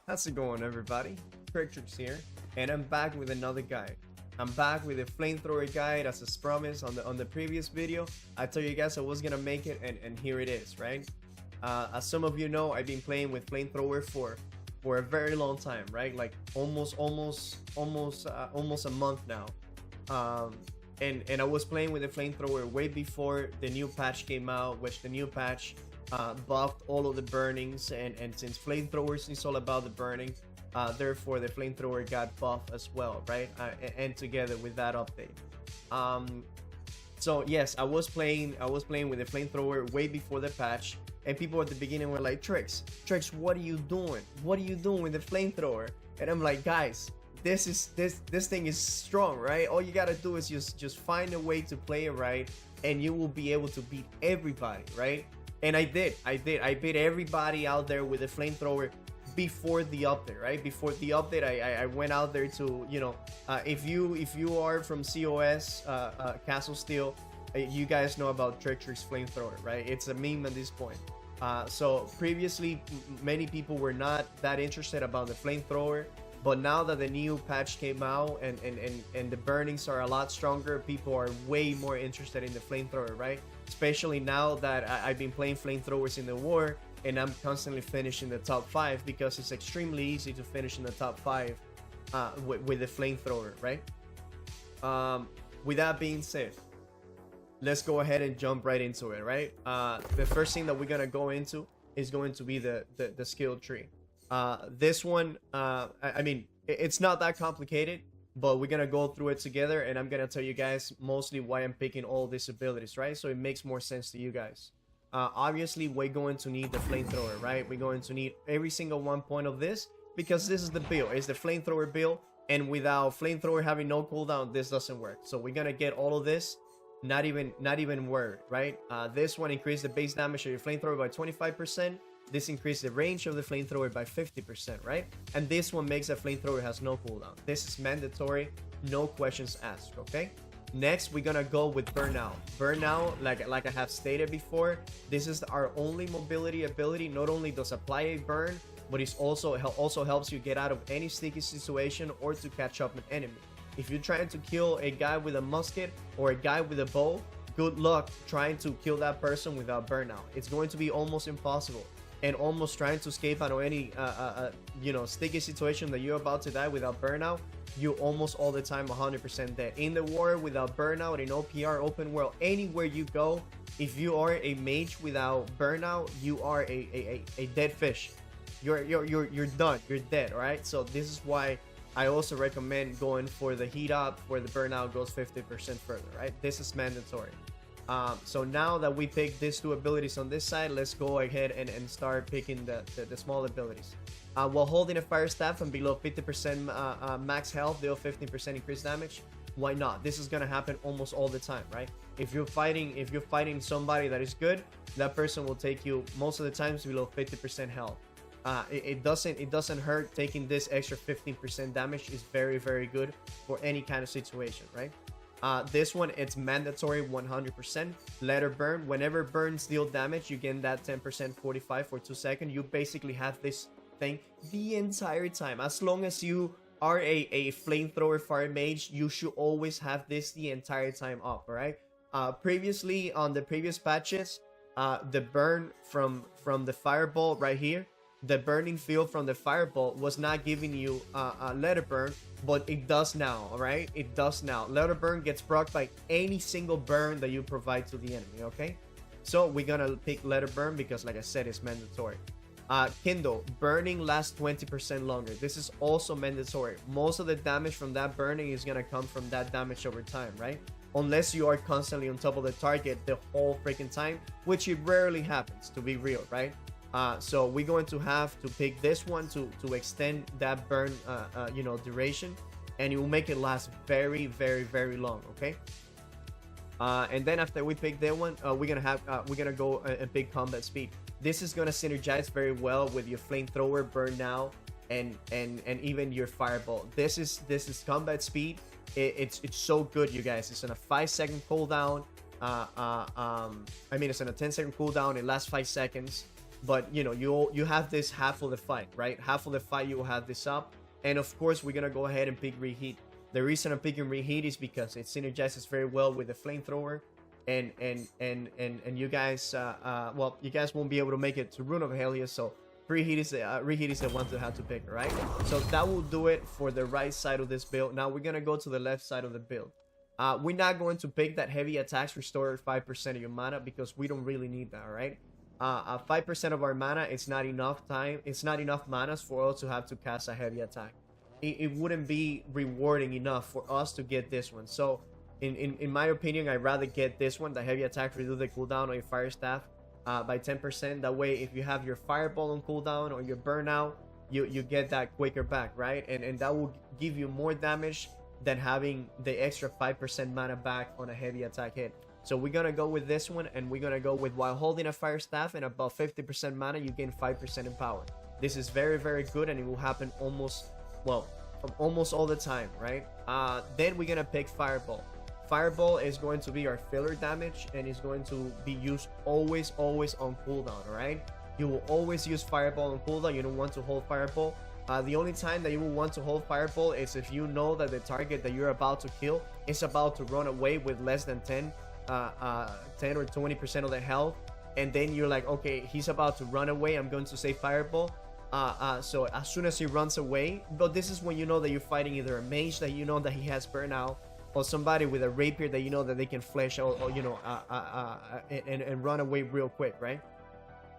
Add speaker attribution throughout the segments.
Speaker 1: How's it going, everybody? Tricks here, and I'm back with another guide. I'm back with a flamethrower guide as promised on the previous video. I told you guys I was gonna make it, and here it is, right? As some of you know, I've been playing with flamethrower for a very long time, right? Like almost a month now. And I was playing with the flamethrower way before the new patch came out, which the new patch buffed all of the burnings, and since flamethrowers is all about the burning, therefore the flamethrower got buffed as well, right? And together with that update. So yes, I was playing with the flamethrower way before the patch, and people at the beginning were like, Tricks, what are you doing? What are you doing with the flamethrower? And I'm like, guys, this thing is strong, right? All you gotta do is just find a way to play it right, and you will be able to beat everybody, right? And I beat everybody out there with the flamethrower before the update, right? Before the update, I went out there to, you know, if you are from COS, Castle Steel, you guys know about Trick's flamethrower, right? It's a meme at this point. So previously, many people were not that interested about the flamethrower, but now that the new patch came out and the burnings are a lot stronger, people are way more interested in the flamethrower, right? Especially now that I've been playing flamethrowers in the war, and I'm constantly finishing the top 5 because it's extremely easy to finish in the top 5 with the flamethrower, right? With that being said, let's go ahead and jump right into it, right? The first thing that we're gonna go into is going to be the skill tree. This one, I mean, it's not that complicated, but we're gonna go through it together, and I'm gonna tell you guys mostly why I'm picking all these abilities, right? So it makes more sense to you guys. Obviously, we're going to need the flamethrower, right? We're going to need every single 1 point of this, because this is the build. It's the flamethrower build, and without flamethrower having no cooldown, this doesn't work. So we're gonna get all of this, not even word, right? This one increases the base damage of your flamethrower by 25%. This increases the range of the flamethrower by 50%, right? And this one makes a flamethrower has no cooldown. This is mandatory, no questions asked, okay? Next, we're gonna go with burnout. Burnout, like I have stated before, this is our only mobility ability. Not only does apply a burn, but it also helps you get out of any sticky situation or to catch up an enemy. If you're trying to kill a guy with a musket or a guy with a bow, good luck trying to kill that person without burnout. It's going to be almost impossible. And almost trying to escape out of any you know, sticky situation that you're about to die without burnout, you almost all the time 100% dead. In the war without burnout, in OPR, open world, anywhere you go, if you are a mage without burnout, you are a dead fish. You're done. You're dead. All right. So this is why I also recommend going for the heat up, where the burnout goes 50% further. Right. This is mandatory. So now that we picked these two abilities on this side, let's go ahead and start picking the small abilities. While holding a fire staff and below 50% max health, deal 15% increased damage. Why not? This is gonna happen almost all the time, right? If you're fighting somebody that is good, that person will take you most of the times below 50% health. It doesn't hurt. Taking this extra 15% damage is very, very good for any kind of situation, right? This one, it's mandatory 100%. Let her burn. Whenever burns deal damage, you get that 10% 45 for 2 seconds. You basically have this thing the entire time. As long as you are a flamethrower fire mage, you should always have this the entire time up, all right? Previously, on the previous patches, the burn from the fireball right here, the burning field from the fireball was not giving you letter burn, but it does now. All right, it does now. Letter burn gets procced by any single burn that you provide to the enemy. Okay, so we're gonna pick letter burn because, like I said, it's mandatory. Kindle, burning lasts 20% longer. This is also mandatory. Most of the damage from that burning is gonna come from that damage over time, right? Unless you are constantly on top of the target the whole freaking time, which it rarely happens, to be real, right? So we're going to have to pick this one to extend that burn you know, duration, and it will make it last very, very, very long. Okay. And then after we pick that one, we're gonna go and pick combat speed. This is gonna synergize very well with your flamethrower, burn now, and even your fireball. This is combat speed. It's so good, you guys. It's on a 5-second cooldown. I mean, it's on a 10-second cooldown. It lasts 5 seconds. but you know, you have this half of the fight, right? Half of the fight you will have this up, and of course we're gonna go ahead and pick reheat. The reason I'm picking reheat is because it synergizes very well with the flamethrower, and you guys well, you guys won't be able to make it to Rune of Helios, so reheat is the one to have to pick, right? So that will do it for the right side of this build. Now we're gonna go to the left side of the build. We're not going to pick that heavy attacks restore 5% of your mana because we don't really need that, right? 5% of our mana, it's not enough time. It's not enough manas for us to have to cast a heavy attack. It wouldn't be rewarding enough for us to get this one. So in my opinion, I'd rather get this one, the heavy attack, reduce the cooldown on your fire staff by 10%. That way, if you have your fireball on cooldown or your burnout, you get that quicker back, right? And that will give you more damage than having the extra 5% mana back on a heavy attack hit. So we're gonna go with this one, and we're gonna go with while holding a fire staff and about 50% mana, you gain 5% in power. This is very, very good, and it will happen almost all the time, right? Then we're gonna pick fireball. Fireball is going to be our filler damage, and is going to be used always on cooldown, all right? You will always use fireball on cooldown. You don't want to hold fireball. The only time that you will want to hold fireball is if you know that the target that you're about to kill is about to run away with less than 10 or 20% of the health, and then you're like, okay, he's about to run away, I'm going to say fireball. So as soon as he runs away, but this is when you know that you're fighting either a mage that you know that he has burnout, or somebody with a rapier that you know that they can flash, or you know, and run away real quick, right?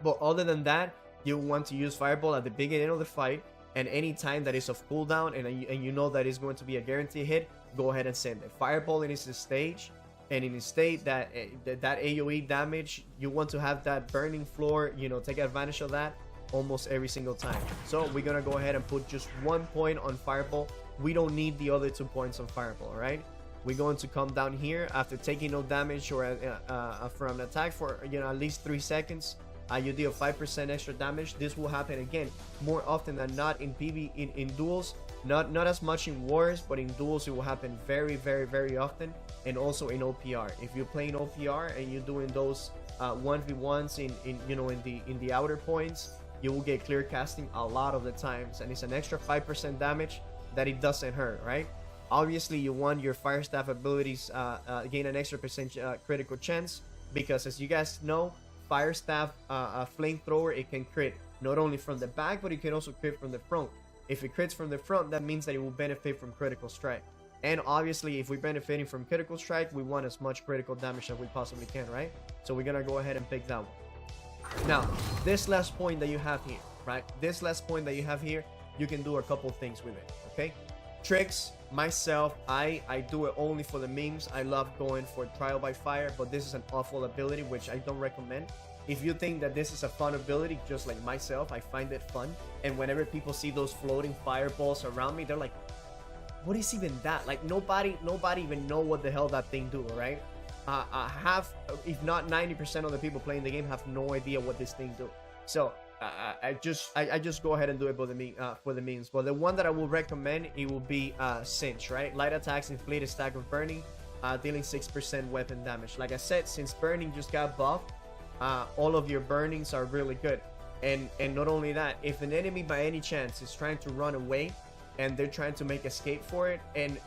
Speaker 1: But other than that, you want to use fireball at the beginning of the fight, and any time that is of cooldown and you know that is going to be a guaranteed hit, go ahead and send it. Fireball in its stage, and in a state that that AoE damage, you want to have that burning floor, you know, take advantage of that almost every single time. So we're gonna go ahead and put just 1 point on fireball. We don't need the other 2 points on fireball, all right? We're going to come down here after taking no damage or from an attack for, you know, at least 3 seconds. You deal 5% extra damage. This will happen again more often than not in in duels. Not as much in wars, but in duels it will happen very, very, very often, and also in OPR. If you're playing OPR and you're doing those 1v1s in you know, in the outer points, you will get clear casting a lot of the times, and it's an extra 5% damage that it doesn't hurt, right? Obviously, you want your fire staff abilities gain an extra percent critical chance, because as you guys know, fire staff flamethrower, it can crit not only from the back, but it can also crit from the front. If it crits from the front, that means that it will benefit from critical strike. And obviously, if we're benefiting from critical strike, we want as much critical damage as we possibly can, right? So we're gonna go ahead and pick that one. Now, this last point that you have here, right? This last point that you have here, you can do a couple things with it, okay? Tricks, myself, I do it only for the memes. I love going for trial by fire, but this is an awful ability, which I don't recommend. If you think that this is a fun ability, just like myself, I find it fun. And whenever people see those floating fireballs around me, they're like, what is even that? Like, nobody even know what the hell that thing do, right? Half, if not 90% of the people playing the game have no idea what this thing do. So I just go ahead and do it for the memes. But the one that I will recommend, it will be Cinch, right? Light attacks inflict a stack of burning, dealing 6% weapon damage. Like I said, since burning just got buffed, all of your burnings are really good. And not only that, if an enemy by any chance is trying to run away and they're trying to make escape for it, and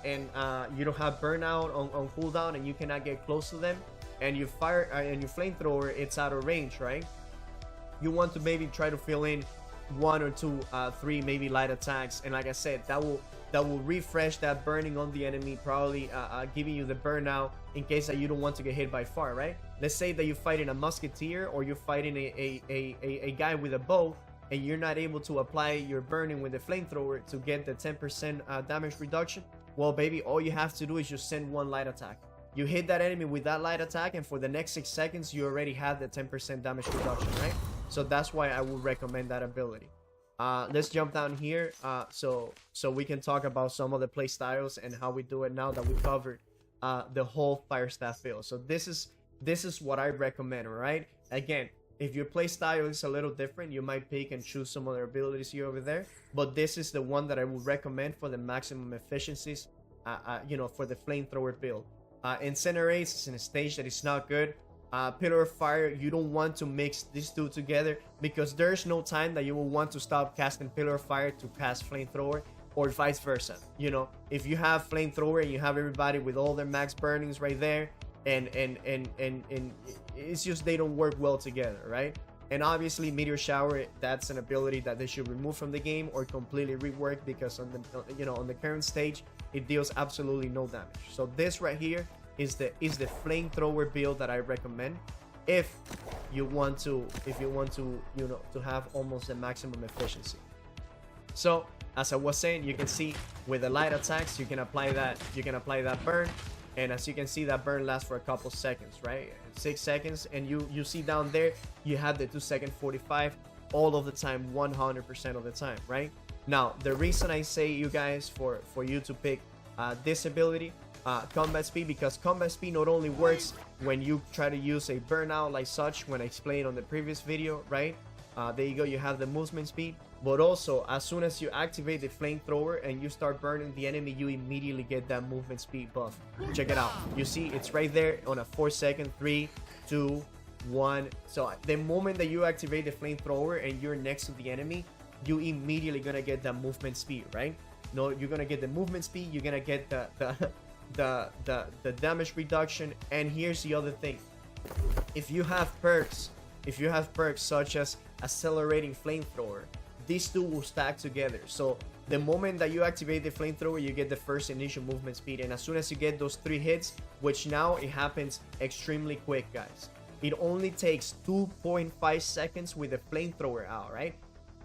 Speaker 1: you don't have burnout on cooldown and you cannot get close to them, and you fire and your flamethrower, it's out of range, right? You want to maybe try to fill in 1 or 2 3 maybe light attacks, and like I said, that will refresh that burning on the enemy, probably giving you the burnout in case that you don't want to get hit by far, right? Let's say that you're fighting a musketeer, or you're fighting a guy with a bow, and you're not able to apply your burning with the flamethrower to get the 10% damage reduction. Well, baby, all you have to do is just send 1 light attack. You hit that enemy with that light attack, and for the next 6 seconds, you already have the 10% damage reduction, right? So that's why I would recommend that ability. Let's jump down here so we can talk about some of the play styles and how we do it now that we covered the whole fire staff build. So this is what I recommend, all right? Again, if your play style is a little different, you might pick and choose some other abilities here over there, but this is the one that I would recommend for the maximum efficiencies, you know, for the flamethrower build. Incinerate is in a stage that is not good. Pillar of Fire, you don't want to mix these two together, because there's no time that you will want to stop casting Pillar of Fire to cast Flamethrower, or vice versa. You know, if you have Flamethrower and you have everybody with all their max burnings right there, and it's just they don't work well together, right? And obviously Meteor Shower, that's an ability that they should remove from the game or completely rework, because on the, you know, on the current stage it deals absolutely no damage. So this right here is the Flamethrower build that I recommend if you want to you know, to have almost the maximum efficiency. So as I was saying, you can see with the light attacks you can apply that burn, and as you can see, that burn lasts for a couple seconds, right? 6 seconds, and you see down there you have the 2-second 45 all of the time, 100% of the time, right? Now the reason I say, you guys, for you to pick this ability, combat speed, because combat speed not only works when you try to use a burnout like such, when I explained on the previous video, right? There you go, you have the movement speed, but also as soon as you activate the Flamethrower and you start burning the enemy, you immediately get that movement speed buff. Check it out, you see it's right there on a 4-second. 3, 2, 1. So the moment that you activate the Flamethrower and you're next to the enemy, you immediately gonna get that movement speed, right? No, you're gonna get the movement speed, you're gonna get the damage reduction. And here's the other thing, if you have perks such as accelerating Flamethrower, these two will stack together. So the moment that you activate the Flamethrower, you get the first initial movement speed, and as soon as you get those 3 hits, which now it happens extremely quick, guys, it only takes 2.5 seconds with the Flamethrower out, right?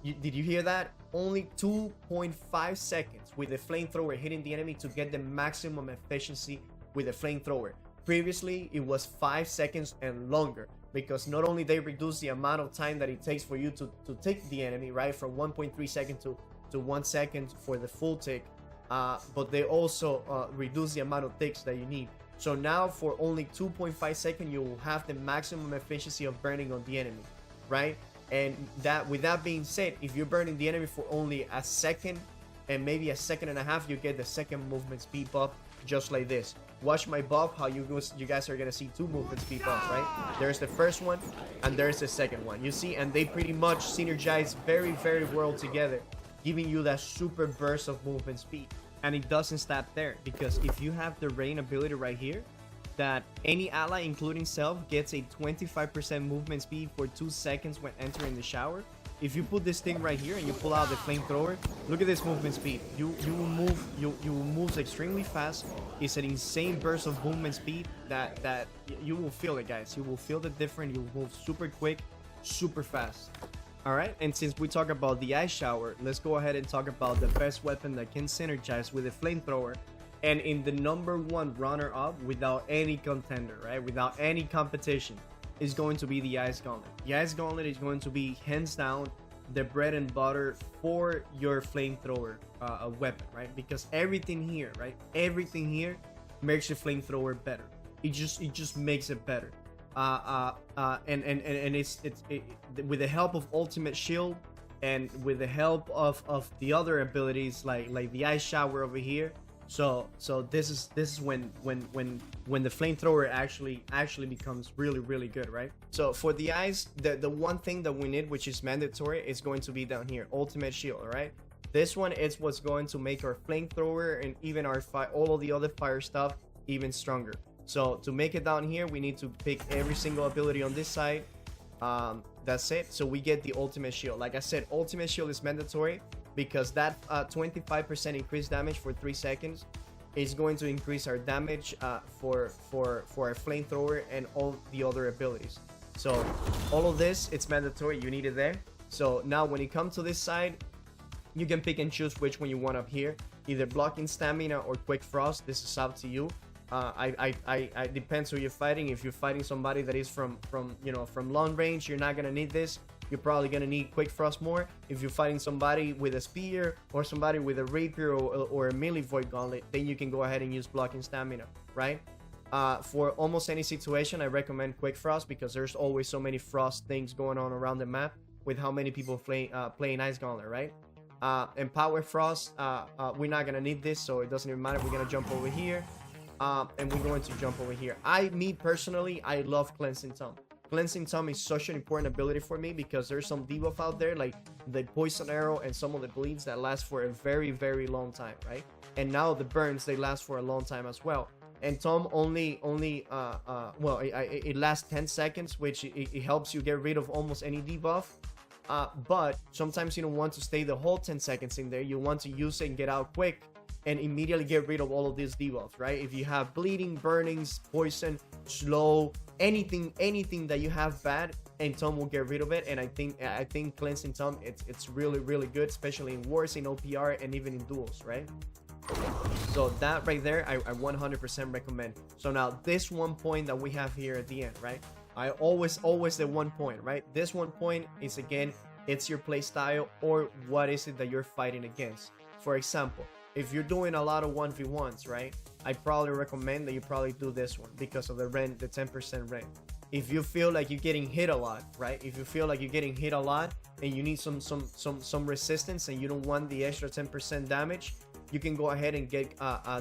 Speaker 1: Did you hear that? Only 2.5 seconds with the Flamethrower hitting the enemy to get the maximum efficiency with the Flamethrower. Previously it was 5 seconds and longer, because not only they reduce the amount of time that it takes for you to tick the enemy, right, from 1.3 seconds to 1 second for the full tick, but they also reduce the amount of ticks that you need. So now for only 2.5 seconds you will have the maximum efficiency of burning on the enemy, right? And that, with that being said, if you're burning the enemy for only a second and maybe a second and a half, you get the second movement speed buff, just like this. Watch my buff, how you guys are gonna see 2 movement speed buffs, right? There's the first one and there's the second one, you see, and they pretty much synergize very, very well together, giving you that super burst of movement speed. And it doesn't stop there, because if you have the rain ability right here, that any ally, including self, gets a 25% movement speed for 2 seconds when entering the shower. If you put this thing right here and you pull out the Flamethrower, look at this movement speed. You will move extremely fast. It's an insane burst of movement speed that you will feel it, guys. You will feel the difference. You will move super quick, super fast. All right, and since we talk about the Ice Shower, let's go ahead and talk about the best weapon that can synergize with the Flamethrower. And in the #1 runner-up, without any contender, right, without any competition, is going to be the Ice Gauntlet. The Ice Gauntlet is going to be hands down the bread and butter for your Flamethrower weapon, right? Because everything here, right, everything here makes your Flamethrower better. It just makes it better. And it's with the help of Ultimate Shield and with the help of the other abilities like the Ice Shower over here. So this is when the Flamethrower actually becomes really good, right? So for the ice, the one thing that we need, which is mandatory, is going to be down here, Ultimate Shield. All right, this one is what's going to make our Flamethrower and even our all of the other fire stuff even stronger. So to make it down here, we need to pick every single ability on this side. That's it. So we get the Ultimate Shield. Like I said, Ultimate Shield is mandatory, because that 25% increased damage for 3 seconds is going to increase our damage for our Flamethrower and all the other abilities. So all of this, it's mandatory, you need it there. So now when you come to this side, you can pick and choose which one you want up here, either blocking stamina or quick frost. This is up to you. I depends who you're fighting. If you're fighting somebody that is from long range, you're not gonna need this. You're probably gonna need quick frost more. If you're fighting somebody with a spear or somebody with a rapier or a melee void gauntlet, then you can go ahead and use blocking stamina, right? For almost any situation, I recommend quick frost, because there's always so many frost things going on around the map with how many people playing ice gauntlet, right? And power frost, we're not gonna need this, so it doesn't even matter. We're gonna jump over here. And we're going to jump over here. Me personally, I love Cleansing Tom. Cleansing Tom is such an important ability for me because there's some debuff out there like the Poison Arrow and some of the bleeds that last for a very, very long time, right? And now the burns, they last for a long time as well. And Tom it lasts 10 seconds, which it helps you get rid of almost any debuff. But sometimes you don't want to stay the whole 10 seconds in there. You want to use it and get out quick and immediately get rid of all of these debuffs, right? If you have bleeding, burnings, poison, slow, anything that you have bad, and Tom will get rid of it. And I think Cleansing Tom, it's really, really good, especially in wars, in OPR, and even in duels, right? So that right there, I 100% recommend. So now this 1 point that we have here at the end, right? I always the 1 point, right? This 1 point is, again, it's your play style or what is it that you're fighting against. For example, if you're doing a lot of 1v1s, right? I probably recommend that you probably do this one because of the rend, the 10% rend. If you feel like you're getting hit a lot, right? If you feel like you're getting hit a lot and you need some resistance and you don't want the extra 10% damage, you can go ahead and get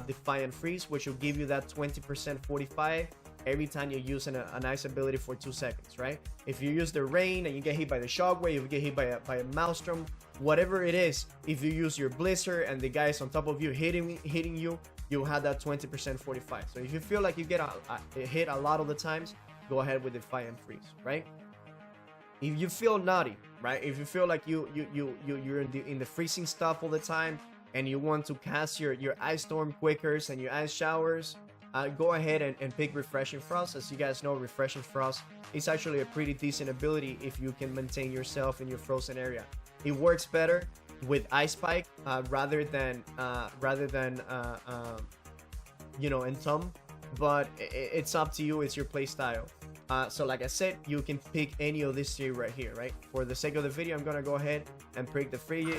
Speaker 1: Defiant Freeze, which will give you that 20% 45 every time you're using a nice ability for 2 seconds, right? If you use the rain and you get hit by the shockwave, if you get hit by a maelstrom, whatever it is, if you use your blizzard and the guys on top of you hitting you, you'll have that 20% 45. So if you feel like you get hit a lot of the times, go ahead with Defiant Freeze, right? If you feel naughty, right? If you feel like you're in the freezing stuff all the time and you want to cast your Ice Storm Quickers and your Ice Showers, go ahead and pick Refreshing Frost. As you guys know, Refreshing Frost is actually a pretty decent ability if you can maintain yourself in your frozen area. It works better with Ice Spike rather than in Tom, but it's up to you. It's your play style. So like I said, you can pick any of these three right here, right? For the sake of the video, I'm gonna go ahead and pick the free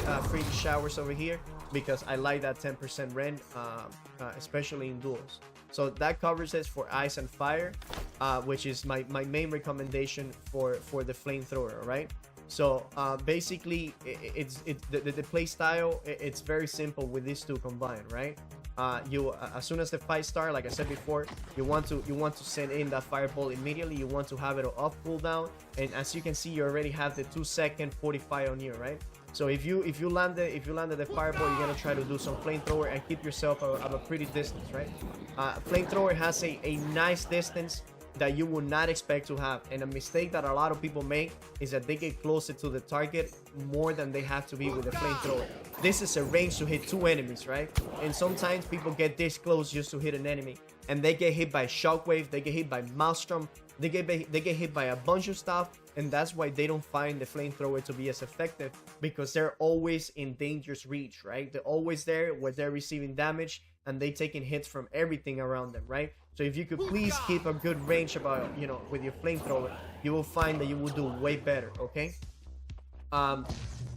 Speaker 1: showers over here because I like that 10% rend, especially in duels. So that covers it for ice and fire, which is my main recommendation for the flamethrower, right? So basically, the play style, it's very simple with these two combined, right? As soon as the fight starts, like I said before, you want to send in that fireball immediately. You want to have it off cooldown, and as you can see, you already have the 2-second 45 on you, right? So if you landed the fireball, you're gonna try to do some flamethrower and keep yourself at a pretty distance, right? Flamethrower has a nice distance that you would not expect to have, and a mistake that a lot of people make is that they get closer to the target more than they have to be with the flamethrower. This is a range to hit 2 enemies, right? And sometimes people get this close just to hit an enemy, and they get hit by shockwave, they get hit by maelstrom, they get hit by a bunch of stuff, and that's why they don't find the flamethrower to be as effective, because they're always in dangerous reach, right? They're always there where they're receiving damage and they taking hits from everything around them, right? So if you could please keep a good range about, with your flamethrower, you will find that you will do way better, okay?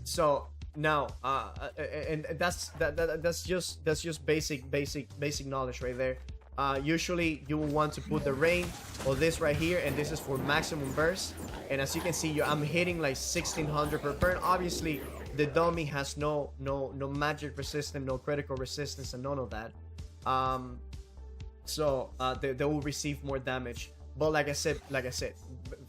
Speaker 1: So now, and that's just basic knowledge right there. Usually you will want to put the rain or this right here, and this is for maximum burst. And as you can see, I'm hitting like 1600 per burn. Obviously, the dummy has no magic resistance, no critical resistance, and none of that. So they will receive more damage. But like I said,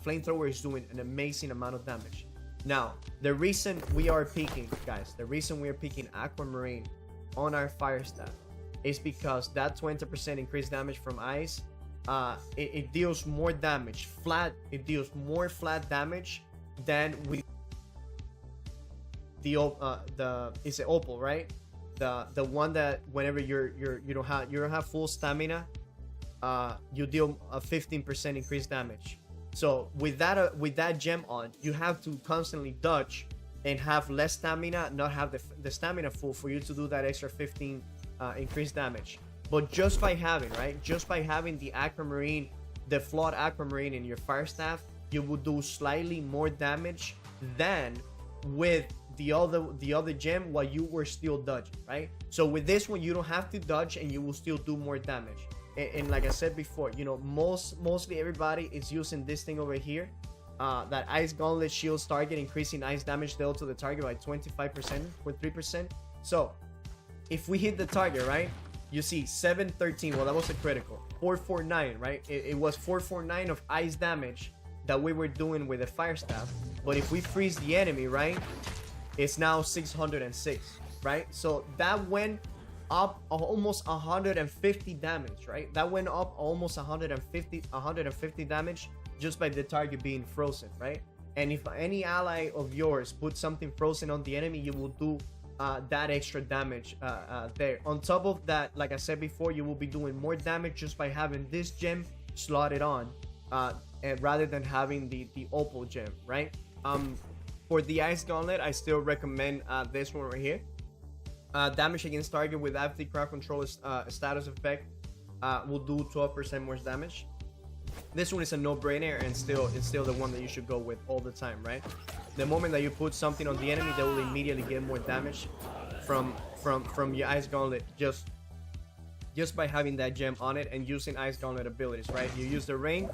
Speaker 1: flamethrower is doing an amazing amount of damage. Now, the reason we are picking Aquamarine on our fire staff is because that 20% increased damage from ice, it deals more damage flat. It deals more flat damage than with it's an opal, right? The one that whenever you don't have full stamina, you deal a 15% increased damage. So with that gem on, you have to constantly dodge and have less stamina, not have the stamina full for you to do that extra 15 increased damage. But just by having the Aquamarine, the flawed Aquamarine in your fire staff, you will do slightly more damage than with the other gem while you were still dodging, right? So with this one, you don't have to dodge and you will still do more damage. And like I said before, mostly everybody is using this thing over here, that Ice Gauntlet shields target, increasing ice damage dealt to the target by 25% for 3%. So if we hit the target, right, You see 713. Well, that was a critical. 449, right? It was 449 of ice damage that we were doing with the fire staff. But if we freeze the enemy, right, it's now 606, right? So that went up almost 150 damage, right? That went up almost 150 damage just by the target being frozen, right? And if any ally of yours puts something frozen on the enemy, you will do that extra damage there. On top of that, like I said before, you will be doing more damage just by having this gem slotted on, and rather than having the opal gem, right? For the ice gauntlet, I still recommend this one right here. Damage against target with after crowd control status effect will do 12% more damage. This one is a no-brainer, and it's still the one that you should go with all the time, right? The moment that you put something on the enemy, they will immediately get more damage from your ice gauntlet just by having that gem on it and using ice gauntlet abilities, right? You use the rain,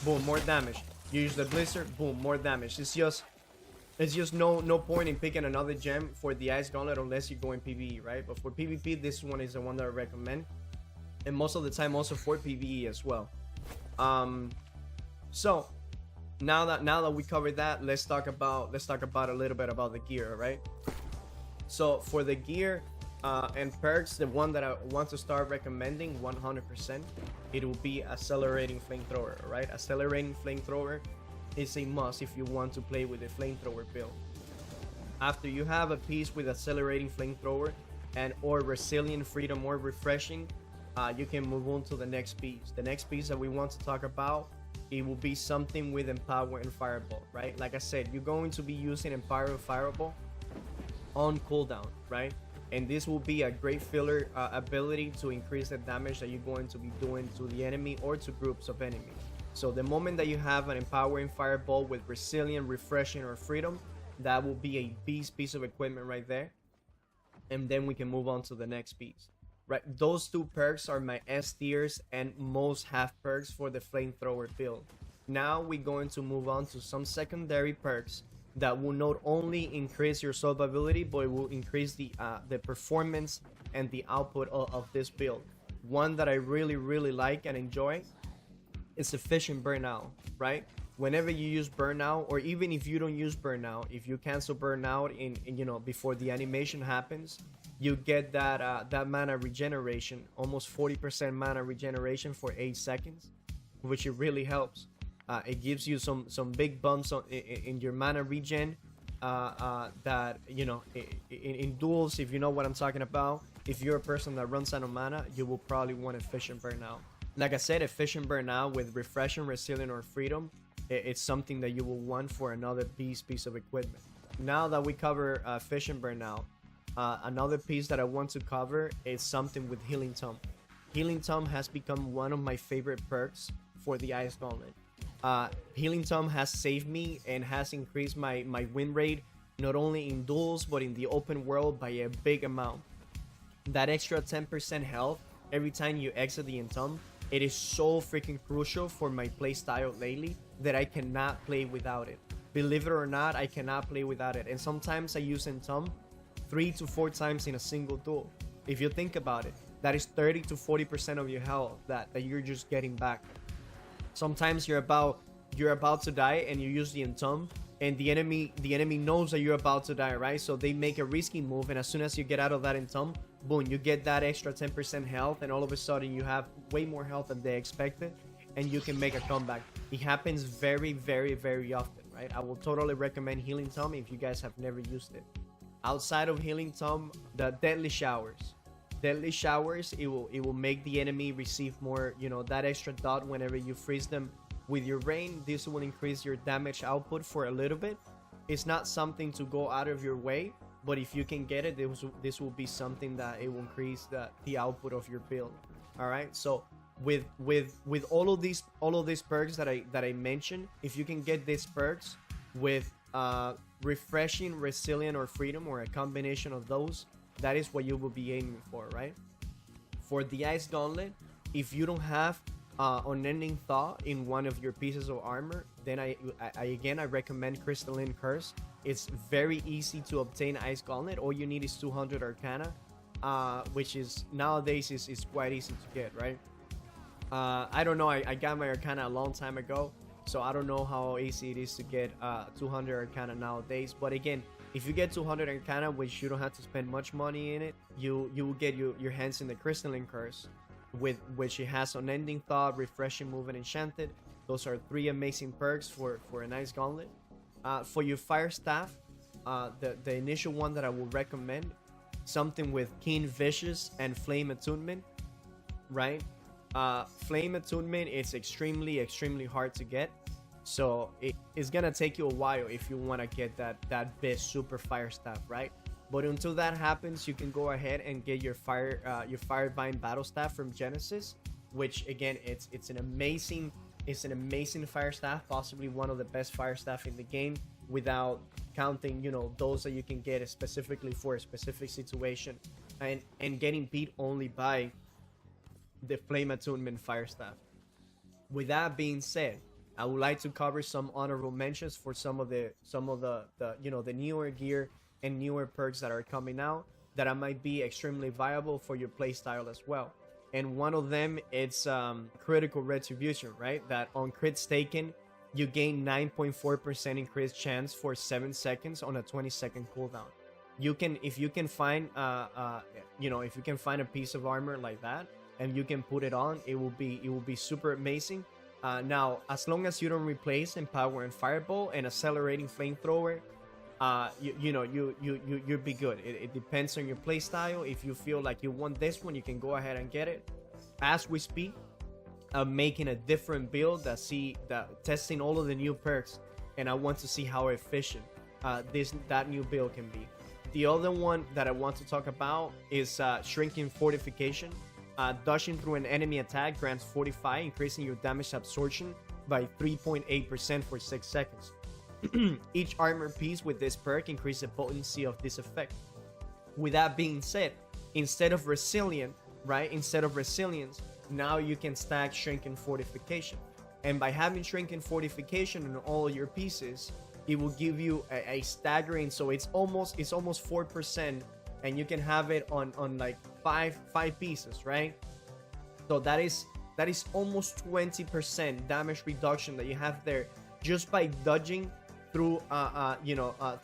Speaker 1: boom, more damage. You use the blizzard, boom, more damage. It's just no point in picking another gem for the ice gauntlet unless you go in PvE, right? But for PvP, this one is the one that I recommend, and most of the time also for PvE as well. So now that we covered that, let's talk about a little bit about the gear, right? So for the gear and perks, the one that I want to start recommending 100%, it will be accelerating flamethrower, right? Accelerating flamethrower is a must if you want to play with the flamethrower build. After you have a piece with accelerating flamethrower and or resilient, freedom, or refreshing, you can move on to the next piece. The next piece that we want to talk about, it will be something with empower and fireball, right? Like I said, you're going to be using empower and fireball on cooldown, right? And this will be a great filler ability to increase the damage that you're going to be doing to the enemy or to groups of enemies. So the moment that you have an empowering fireball with resilient, refreshing, or freedom, that will be a beast piece of equipment right there. And then we can move on to the next piece. Right, those two perks are my S tiers and most half perks for the flamethrower build. Now we're going to move on to some secondary perks that will not only increase your survivability, but it will increase the performance and the output of this build. One that I really like and enjoy is efficient burnout, right? Whenever you use burnout, or even if you don't use burnout, if you cancel burnout in before the animation happens, you get that mana regeneration, almost 40% mana regeneration for 8 seconds, which it really helps. It gives you some big bumps in your mana regen that in duels, if you know what I'm talking about. If you're a person that runs out of mana, you will probably want efficient burnout. Like I said, efficient burnout with refreshing, resilient, or freedom, it's something that you will want for another piece of equipment. Now that we cover efficient burnout, another piece that I want to cover is something with Healing Tome. Healing Tome has become one of my favorite perks for the Ice Gauntlet. Healing Tome has saved me and has increased my win rate, not only in duels, but in the open world by a big amount. That extra 10% health every time you exit the Entomb, it is so freaking crucial for my playstyle lately that I cannot play without it. Believe it or not, I cannot play without it. And sometimes I use Entomb 3 to 4 times in a single duel. If you think about it, that is 30 to 40% of your health that you're just getting back. Sometimes you're about to die and you use the Entomb, and the enemy knows that you're about to die, right? So they make a risky move, and as soon as you get out of that Entomb, boom, you get that extra 10% health, and all of a sudden you have way more health than they expected, and you can make a comeback. It happens very often, right? I will totally recommend Healing Tome if you guys have never used it. Outside of Healing Tome, the Deadly Showers. Deadly Showers, it will make the enemy receive more, that extra dot whenever you freeze them with your rain. This will increase your damage output for a little bit. It's not something to go out of your way, but if you can get it, this will be something that it will increase the output of your build. All right, so with all of these perks that I mentioned, if you can get these perks with refreshing, resilient, or freedom, or a combination of those, that is what you will be aiming for, right? For the Ice Gauntlet, if you don't have Unending Thaw in one of your pieces of armor, then I recommend Crystalline Curse. It's very easy to obtain Ice Gauntlet. All you need is 200 Arcana, which is nowadays is quite easy to get, right? I don't know, I got my Arcana a long time ago, so I don't know how easy it is to get 200 Arcana nowadays. But again, if you get 200 Arcana, which you don't have to spend much money in it, you will get your hands in the Crystalline Curse, which it has Unending Thought, Refreshing Move, and Enchanted. Those are 3 amazing perks for a nice gauntlet. For your Fire Staff, the initial one that I will recommend, something with Keen Vicious and Flame Attunement, right? Flame Attunement is extremely hard to get, so it's gonna take you a while if you want to get that best super Fire Staff, right? But until that happens, you can go ahead and get your Firevine Battle Staff from Genesis, which again, it's an amazing Fire Staff, possibly one of the best Fire Staff in the game, without counting, you know, those that you can get specifically for a specific situation, and getting beat only by the Flame Attunement Fire Staff. With that being said, I would like to cover some honorable mentions for some of the you know, the newer gear and newer perks that are coming out that might be extremely viable for your playstyle as well. And one of them, it's Critical Retribution, right? That on crits taken, you gain 9.4% increased chance for 7 seconds on a 20-second cooldown. You can, if you can find you know, if you can find a piece of armor like that and you can put it on, it will be super amazing. Now, as long as you don't replace Empower and Fireball and Accelerating Flamethrower, you'll be good. It depends on your playstyle. If you feel like you want this one, you can go ahead and get it. As we speak, I'm making a different build testing all of the new perks, and I want to see how efficient that new build can be. The other one that I want to talk about is Shrinking Fortification. Dashing through an enemy attack grants Fortify, increasing your damage absorption by 3.8% for 6 seconds. Each armor piece with this perk increases the potency of this effect. With that being said, instead of Resilient, right? Instead of Resilience, now you can stack Shrinking Fortification. And by having Shrinking Fortification on all your pieces, it will give you a staggering, so it's almost 4%, and you can have it on like five pieces, right? So that is almost 20% damage reduction that you have there just by dodging through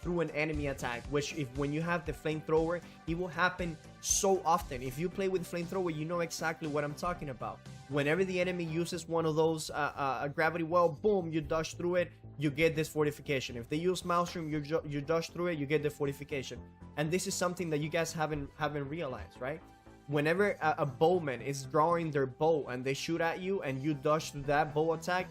Speaker 1: through an enemy attack, which when you have the Flamethrower, it will happen so often. If you play with Flamethrower, you know exactly what I'm talking about. Whenever the enemy uses one of those gravity well, boom, you dodge through it, you get this fortification. If they use Maelstrom, you dodge through it, you get the fortification. And this is something that you guys haven't realized, right? Whenever a bowman is drawing their bow and they shoot at you and you dodge through that bow attack,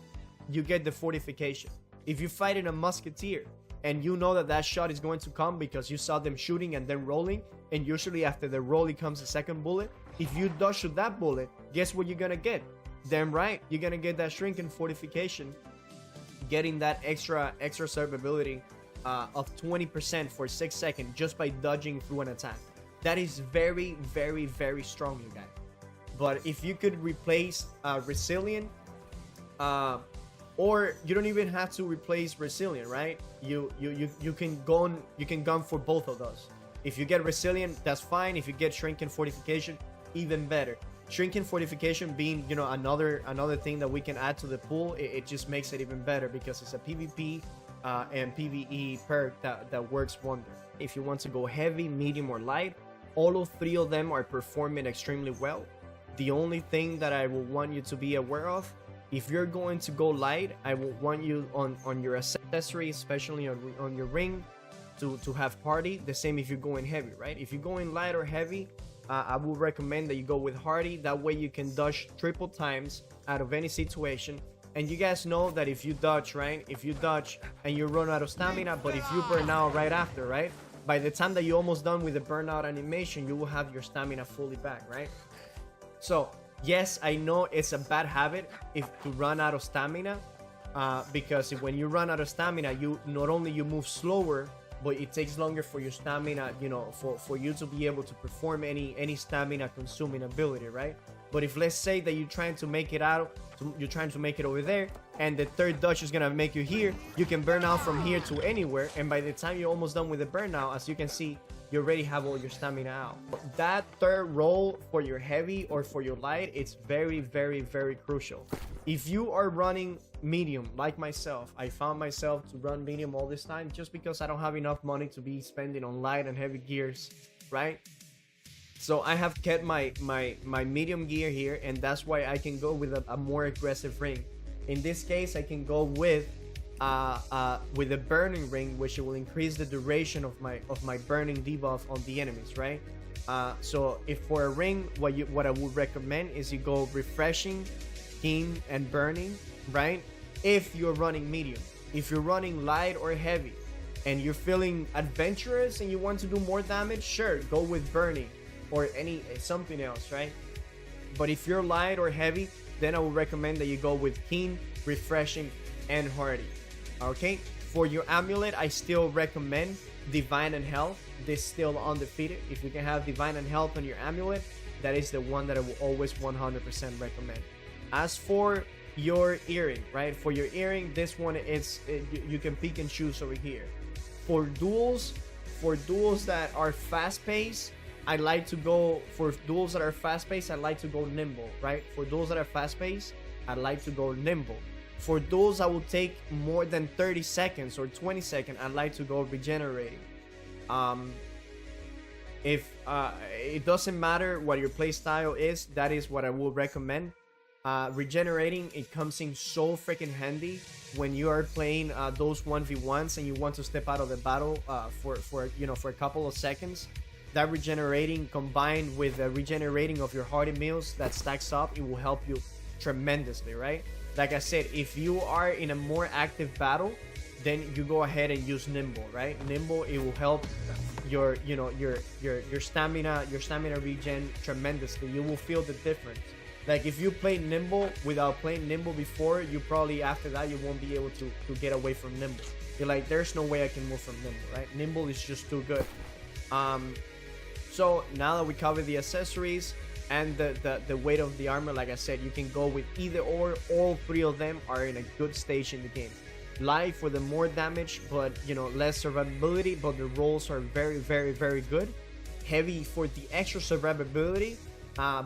Speaker 1: you get the fortification. If you're fighting a musketeer and you know that shot is going to come because you saw them shooting and then rolling, and usually after the rolling comes a second bullet, if you dodge through that bullet, guess what you're gonna get? Damn right, you're gonna get that Shrinking Fortification, getting that extra survivability of 20% for 6 seconds just by dodging through an attack. That is very strong, you guys. But if you could replace Resilient, or you don't even have to replace Resilient, right? You can gun for both of those. If you get Resilient, that's fine. If you get Shrinking Fortification, even better. Shrinking Fortification being, you know, another thing that we can add to the pool, it just makes it even better because it's a PvP and PvE perk that works wonder. If you want to go heavy, medium, or light, all of 3 of them are performing extremely well. The only thing that I will want you to be aware of, if you're going to go light, I will want you on your accessory, especially on your ring, to have Hardy. The same if you're going heavy, right? If you're going light or heavy, I will recommend that you go with Hardy. That way you can dodge triple times out of any situation. And you guys know that if you dodge, right? If you dodge and you run out of stamina, but if you burn out right after, right? By the time that you're almost done with the burnout animation, you will have your stamina fully back, right? So yes, I know it's a bad habit to run out of stamina, because when you run out of stamina, you not only you move slower, but it takes longer for your stamina, you know, for you to be able to perform any stamina consuming ability, right? But if let's say that you're trying to make it out, you're trying to make it over there, and the third dodge is gonna make you here, you can burn out from here to anywhere, and by the time you're almost done with the burnout, as you can see, you already have all your stamina out. That third roll for your heavy or for your light, it's very, very, very crucial. If you are running medium like myself, I found myself to run medium all this time just because I don't have enough money to be spending on light and heavy gears, right? So I have kept my medium gear here, and that's why I can go with a more aggressive ring. In this case, I can go with a burning ring, which will increase the duration of my burning debuff on the enemies, right? So if for a ring, what I would recommend is you go refreshing, keen, and burning, right? If you're running medium. If you're running light or heavy and you're feeling adventurous and you want to do more damage, sure, go with burning or something else, right? But if you're light or heavy, then I would recommend that you go with keen, refreshing, and hardy. Okay, for your amulet, I still recommend divine and health. This is still undefeated. If you can have divine and health on your amulet, that is the one that I will always 100% recommend. As for your earring, right? For your earring, this one is you can pick and choose over here. For duels that are fast-paced, I like to go for duels that are fast-paced. I like to go nimble, right? For duels that are fast-paced, I like to go nimble. For duels that will take more than 30 seconds or 20 seconds, I like to go regenerating. If it doesn't matter what your play style is, that is what I would recommend. Regenerating, it comes in so freaking handy when you are playing those 1v1s and you want to step out of the battle for a couple of seconds. That regenerating combined with the regenerating of your hardy meals that stacks up, it will help you tremendously, right? Like I said, if you are in a more active battle, then you go ahead and use nimble, right? Nimble, it will help your stamina regen tremendously. You will feel the difference. Like if you play nimble without playing nimble before, you probably after that you won't be able to get away from nimble. You're like, there's no way I can move from nimble, right? Nimble is just too good. So now that we covered the accessories and the weight of the armor, like I said, you can go with either or. All three of them are in a good stage in the game. Light for the more damage, but less survivability, but the rolls are very, very, very good. Heavy for the extra survivability,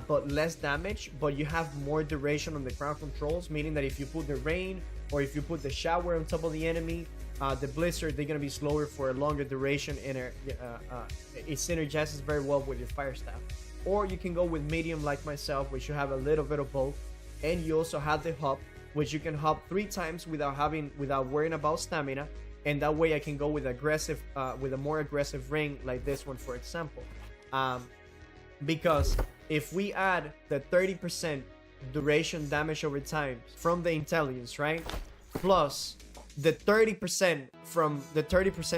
Speaker 1: but less damage, but you have more duration on the ground controls, meaning that if you put the rain or if you put the shower on top of the enemy, the blizzard, they're gonna be slower for a longer duration, and it synergizes very well with your fire staff. Or you can go with medium like myself, which you have a little bit of both, and you also have the hop, which you can hop 3 times without worrying about stamina, and that way I can go with aggressive with a more aggressive ring like this one, for example, because if we add the 30% duration damage over time from the intelligence, right, plus the 30%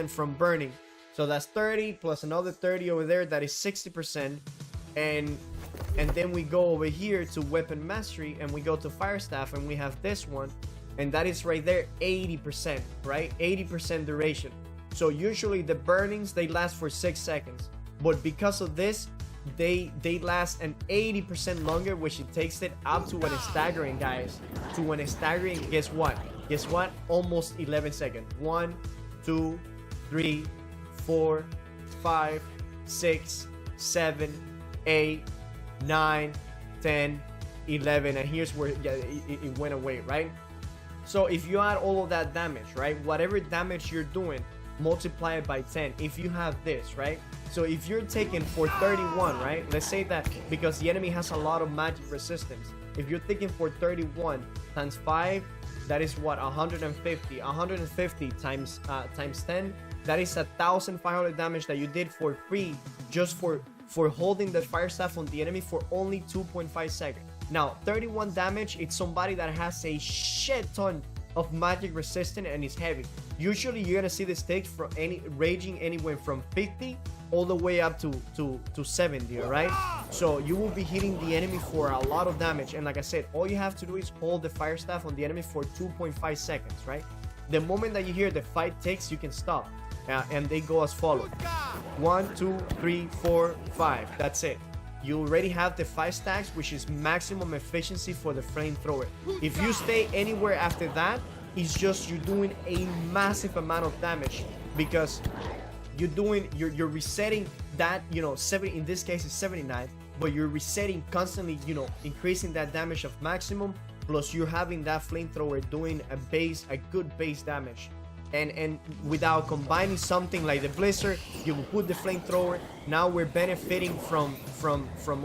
Speaker 1: from burning, so that's 30 plus another 30 over there, that is 60%, and then we go over here to weapon mastery and we go to fire staff and we have this one, and that is right there 80%, right? 80% duration. So usually the burnings, they last for 6 seconds, but because of this, they last an 80% longer, which it takes it up to when it's staggering, guys. To when it's staggering, guess what? Almost 11 seconds. 1, 2, 3, 4, 5, 6, 7, 8, 9, 10, 11, and here's where it went away, right? So if you add all of that damage, right, whatever damage you're doing, multiply it by 10 if you have this, right? So if you're taking for 31, right, let's say that because the enemy has a lot of magic resistance, if you're taking for 31 times 5, that is what, 150 times 10, that is 1,500 damage that you did for free, just for holding the fire staff on the enemy for only 2.5 seconds. Now 31 damage, it's somebody that has a shit ton of magic resistance and is heavy. Usually you're gonna see the stakes from ranging anywhere from 50 all the way up to 70, all right? So you will be hitting the enemy for a lot of damage, and like I said, all you have to do is hold the fire staff on the enemy for 2.5 seconds, right? The moment that you hear the fight ticks, you can stop, and they go as follows: 1, 2, 3, 4, 5. That's it. you already have the 5 stacks, which is maximum efficiency for the flamethrower. If you stay anywhere after that, it's just you're doing a massive amount of damage, because you're resetting that, you know, 70, in this case it's 79, but you're resetting constantly, you know, increasing that damage of maximum, plus you're having that flamethrower doing a good base damage. And without combining something like the blizzard, you will put the flamethrower. Now we're benefiting from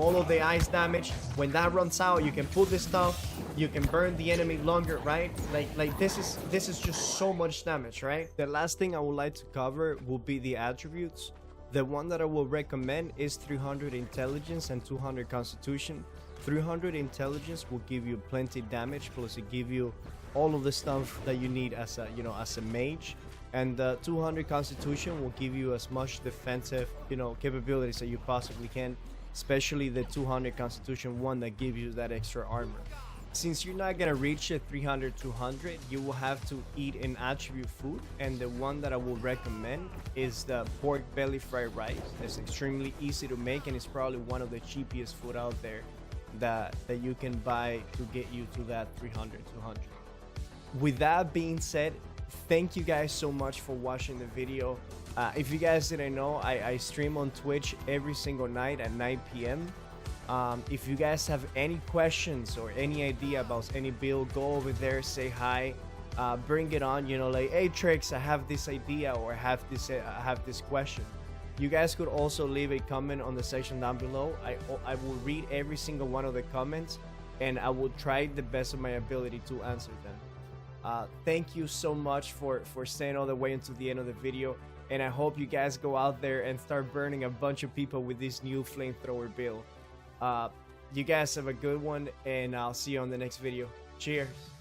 Speaker 1: all of the ice damage. When that runs out, you can put this stuff, you can burn the enemy longer, right? Like this is just so much damage, right? The last thing I would like to cover will be the attributes. The one that I will recommend is 300 intelligence and 200 constitution. 300 intelligence will give you plenty damage, plus it give you all of the stuff that you need as a, you know, as a mage, and 200 constitution will give you as much defensive, you know, capabilities that you possibly can, especially the 200 constitution one that gives you that extra armor. Since you're not gonna reach a 300 200, you will have to eat an attribute food, and the one that I will recommend is the pork belly fried rice. It's extremely easy to make, and it's probably one of the cheapest food out there that you can buy to get you to that 300 200. With that being said, thank you guys so much for watching the video. If you guys didn't know, I stream on Twitch every single night at 9 p.m. If you guys have any questions or any idea about any build, go over there, say hi, bring it on, you know, like, hey Trix, I have this idea, or I have this question. You guys could also leave a comment on the section down below. I will read every single one of the comments, and I will try the best of my ability to answer them. Thank you so much for staying all the way until the end of the video, and I hope you guys go out there and start burning a bunch of people with this new flamethrower build. You guys have a good one, and I'll see you on the next video. Cheers.